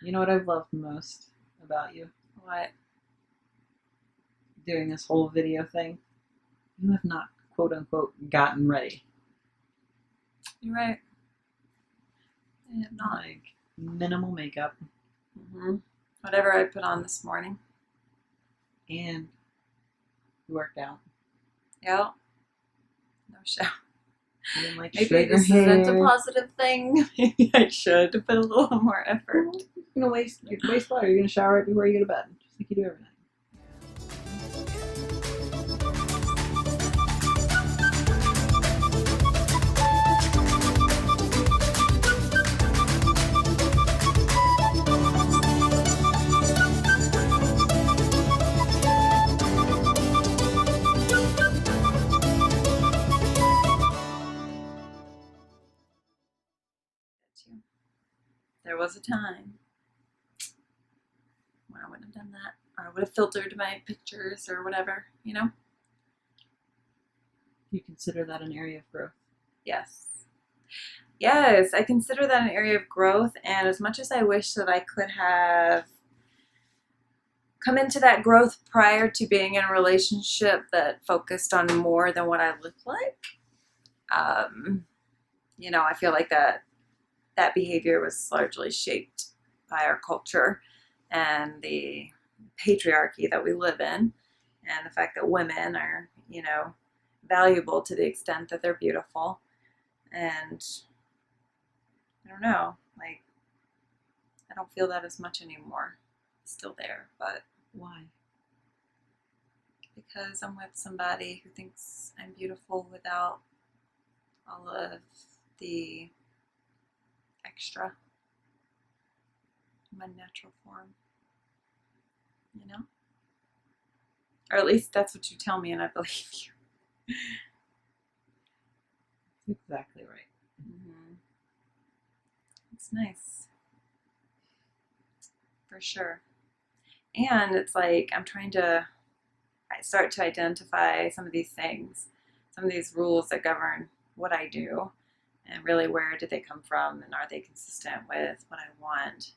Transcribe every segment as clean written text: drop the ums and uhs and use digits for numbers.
You know what I've loved most about you? What? Doing this whole video thing. You have not, quote unquote, gotten ready. You're right. I have not. Like, minimal makeup. Whatever I put on this morning. And you worked out. Yeah. No show. You didn't like Maybe straight your this isn't a hair. positive thing. Maybe I should put a little more effort. You're gonna waste water. You're gonna shower right before you go to bed, just like you do every night. There was a time when I wouldn't have done that, or I would have filtered my pictures or whatever, you know? Do you consider that an area of growth? Yes. Yes, I consider that an area of growth, and as much as I wish that I could have come into that growth prior to being in a relationship that focused on more than what I looked like, you know, I feel like that behavior was largely shaped by our culture and the patriarchy that we live in, and the fact that women are, you know, valuable to the extent that they're beautiful. And I don't know, like, I don't feel that as much anymore. It's still there, but Why? because I'm with somebody who thinks I'm beautiful without all of the extra in my natural form, you know? Or at least that's what you tell me, and I believe you. That's exactly right. It's nice. For sure. And it's like I start to identify some of these things, some of these rules that govern what I do, and really where did they come from, and are they consistent with what I want?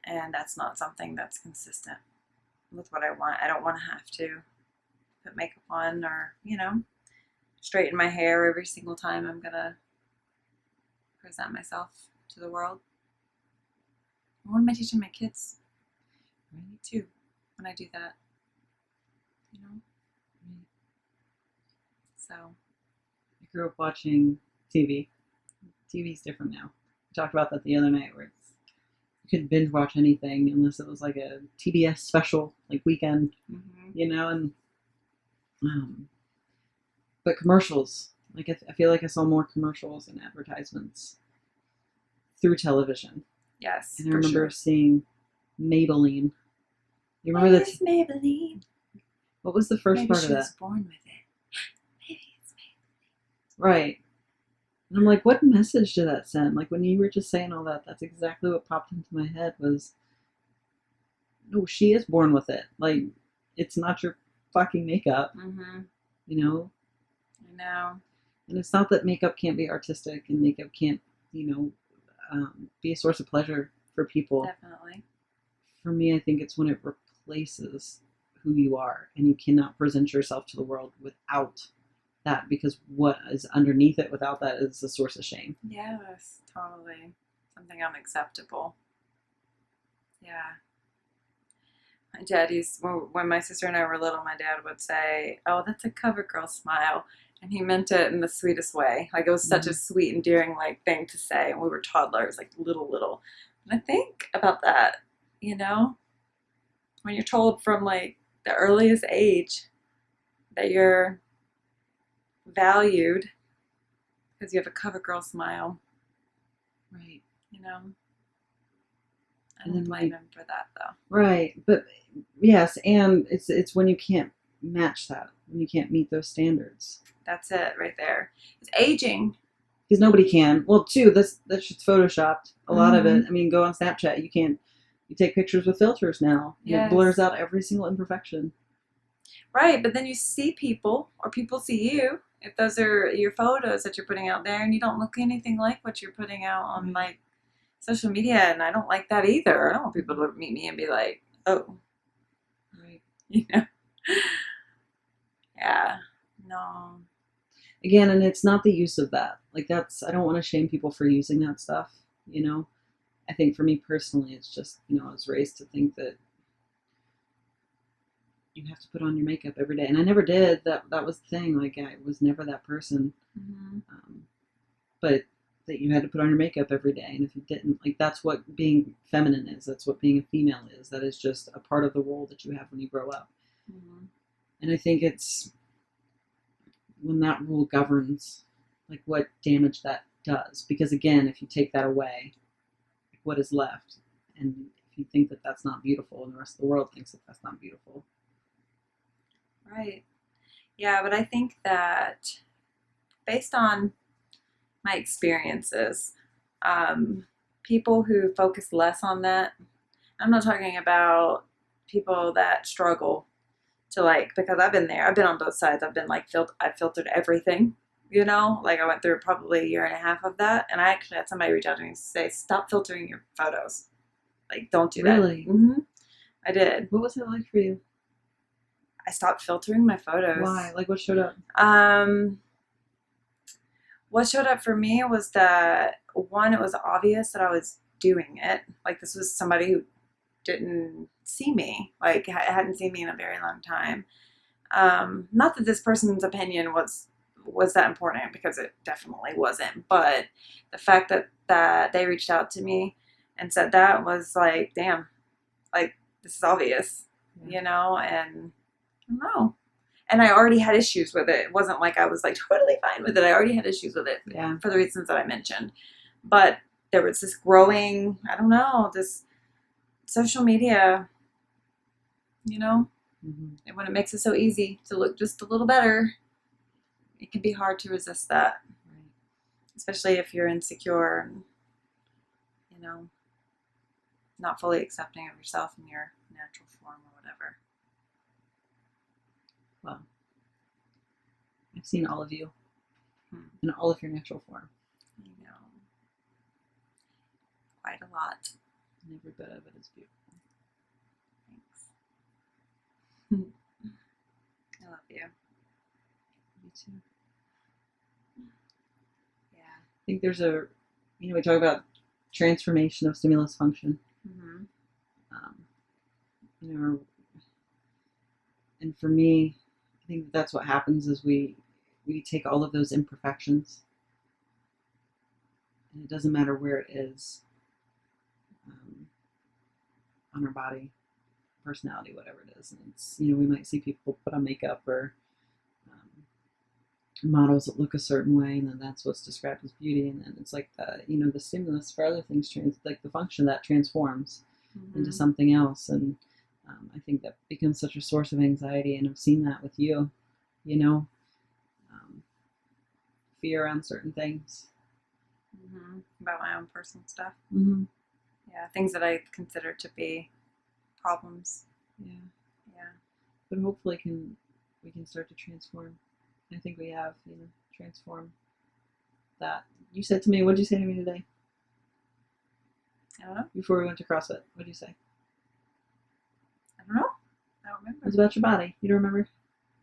And that's not something that's consistent with what I want. I don't want to have to put makeup on or, you know, straighten my hair every single time I'm gonna present myself to the world. What am I teaching my kids? Right? Too, when I do that, you know? Right. So, I grew up watching TV. TV's different now. We talked about that the other night, where you could binge watch anything unless it was like a TBS special, like weekend, you know, and but commercials, like I feel like I saw more commercials and advertisements through television. yes, And I for remember sure. seeing Maybelline. You remember that? Maybelline? What was the first Maybe part she of that? was born with it. Maybe it's Maybelline. Right. And I'm like, what message did that send? Like when you were just saying all that, that's exactly what popped into my head was, no, she is born with it. Like, it's not your fucking makeup, you know? I know. And it's not that makeup can't be artistic and makeup can't, you know, be a source of pleasure for people. Definitely. For me, I think it's when it replaces who you are and you cannot present yourself to the world without that, because what is underneath it without that is a source of shame. Yes, totally. Something unacceptable. Yeah. My dad used, when my sister and I were little, my dad would say, "Oh, that's a cover girl smile." And he meant it in the sweetest way. Like, it was such a sweet, endearing, like, thing to say. And we were toddlers, like, little. And I think about that, you know? When you're told from, like, the earliest age that you're valued because you have a cover girl smile. Right. You know? I don't blame him for that, though. Right. But, yes, and it's when you can't match that, when you can't meet those standards. That's it right there. It's aging. Because nobody can. Well, too, that shit's photoshopped. A lot of it. I mean, go on Snapchat. You take pictures with filters now. Yes. It blurs out every single imperfection. Right, but then you see people, or people see you, if those are your photos that you're putting out there, and you don't look anything like what you're putting out on, like, social media, and I don't like that either. I don't want people to meet me and be like, oh, Right. you know, yeah, no, Again, and it's not the use of that. Like that's, I don't want to shame people for using that stuff, you know? I think for me personally, it's just, I was raised to think that you have to put on your makeup every day. And I never did. That was the thing. Like I was never that person. mm-hmm. But that you had to put on your makeup every day. And if you didn't, like that's what being feminine is. That's what being a female is. That is just a part of the role that you have when you grow up. Mm-hmm. And I think it's when that rule governs, like what damage that does. Because again, if you take that away, what is left? And if you think that that's not beautiful and the rest of the world thinks that that's not beautiful. Right. Yeah, but I think that based on my experiences, people who focus less on that, I'm not talking about people that struggle to like, because I've been there, I've been on both sides. I've been like, I filtered everything, like I went through probably a year and a half of that. And I actually had somebody reach out to me and say, stop filtering your photos. Like, don't do that. Really? Mm-hmm. I did. What was it like for you? I stopped filtering my photos. Why? Like what showed up? What showed up for me was that one, it was obvious that I was doing it. Like this was somebody who didn't see me, like hadn't seen me in a very long time. Not that this person's opinion was that important, because it definitely wasn't. But the fact that they reached out to me and said that was like, damn, like this is obvious, and I don't know. And I already had issues with it. It wasn't like I was like totally fine with it. I already had issues with it for the reasons that I mentioned. But there was this growing, I don't know, this social media, Mm-hmm. and when it makes it so easy to look just a little better, it can be hard to resist that. Right. Especially if you're insecure and, not fully accepting of yourself in your natural form or whatever. Well, I've seen all of you in all of your natural form. Quite a lot. And every bit of it is beautiful. Thanks. I love you. You too. Yeah. I think there's we talk about transformation of stimulus function. Mm-hmm. And for me, I think that's what happens is we take all of those imperfections, and it doesn't matter where it is, on our body, personality, whatever it is. And it's, we might see people put on makeup or models that look a certain way, and then that's what's described as beauty. And then it's like the stimulus for other things, like the function that transforms into something else. And I think that becomes such a source of anxiety, and I've seen that with you, fear around certain things. Mm-hmm. About my own personal stuff. Mm-hmm. Yeah, things that I consider to be problems. Yeah. Yeah. But hopefully we can start to transform. I think we have, transformed that. You said to me, what did you say to me today? I don't know. Before we went to CrossFit, what did you say? I don't know. I don't remember. It was about your body. You don't remember? It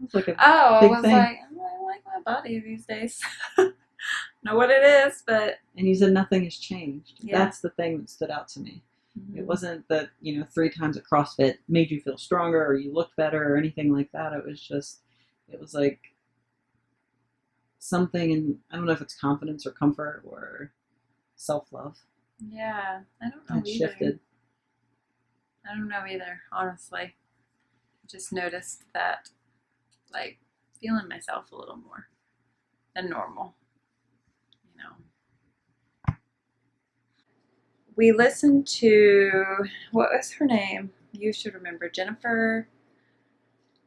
was like a I big was thing. like, I like my body these days. Know what it is, but... And you said nothing has changed. Yeah. That's the thing that stood out to me. Mm-hmm. It wasn't that, 3 times at CrossFit made you feel stronger or you looked better or anything like that. It was like something, and I don't know if it's confidence or comfort or self-love. Yeah, I don't know either. Shifted. I don't know either, honestly. I just noticed that, like, feeling myself a little more than normal. We listened to, what was her name? You should remember, Jennifer.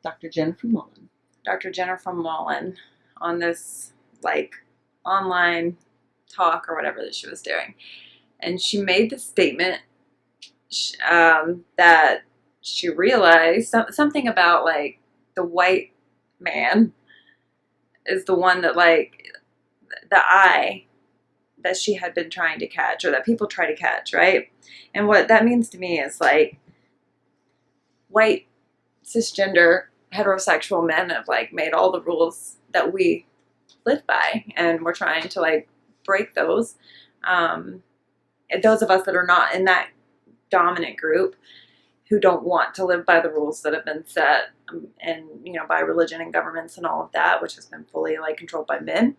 Dr. Jennifer Mullen. Dr. Jennifer Mullen on this, like, online talk or whatever that she was doing. And she made the statement that she realized something about, like, the white man is the one that, like, the that she had been trying to catch, or that people try to catch, right? And what that means to me is like white cisgender heterosexual men have like made all the rules that we live by, and we're trying to like break those. And those of us that are not in that dominant group, who don't want to live by the rules that have been set, and by religion and governments and all of that, which has been fully like controlled by men,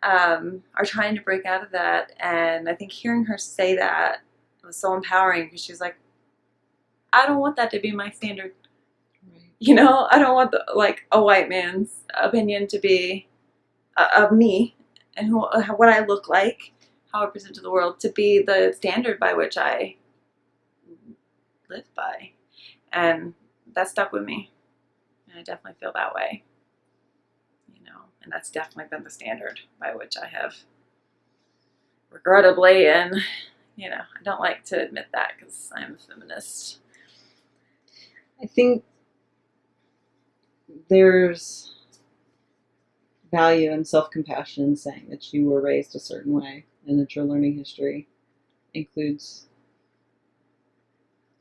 are trying to break out of that. And I think hearing her say that was so empowering, because she's like, I don't want that to be my standard. Right. I don't want like a white man's opinion to be of me and what I look like, how I present to the world, to be the standard by which I live by. And that stuck with me, and I definitely feel that way, and that's definitely been the standard by which I have, regrettably, and I don't like to admit that because I'm a feminist. I think there's value and self-compassion in saying that you were raised a certain way, and that your learning history includes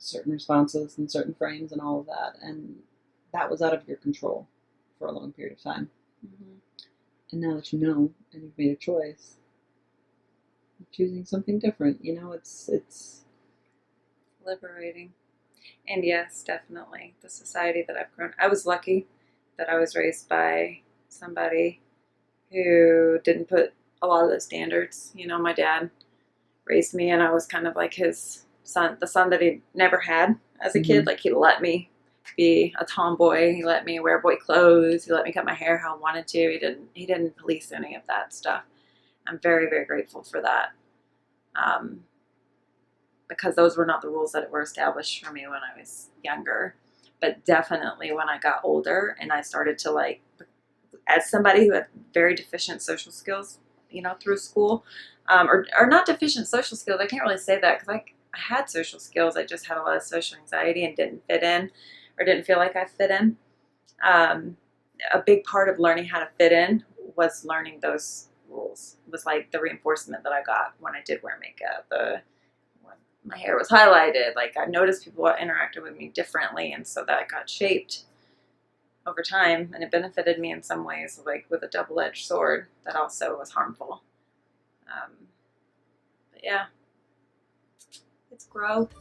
certain responses and certain frames and all of that, and that was out of your control for a long period of time. Mm-hmm. And now that you know, and you've made a choice, you're choosing something different. It's liberating. And yes, definitely the society that I've grown. I was lucky that I was raised by somebody who didn't put a lot of those standards. My dad raised me, and I was kind of like his son, the son that he never had as a kid. Like, he let me be a tomboy, he let me wear boy clothes, he let me cut my hair how I wanted to. He didn't police any of that stuff. I'm very, very grateful for that, because those were not the rules that were established for me when I was younger. But definitely when I got older and I started to, like, as somebody who had very deficient social skills, through school, or not deficient social skills, I can't really say that, because I had social skills, I just had a lot of social anxiety and didn't fit in, or didn't feel like I fit in. A big part of learning how to fit in was learning those rules. It was like the reinforcement that I got when I did wear makeup, when my hair was highlighted. Like, I noticed people interacted with me differently, and so that got shaped over time, and it benefited me in some ways, like with a double-edged sword that also was harmful. But yeah, it's growth.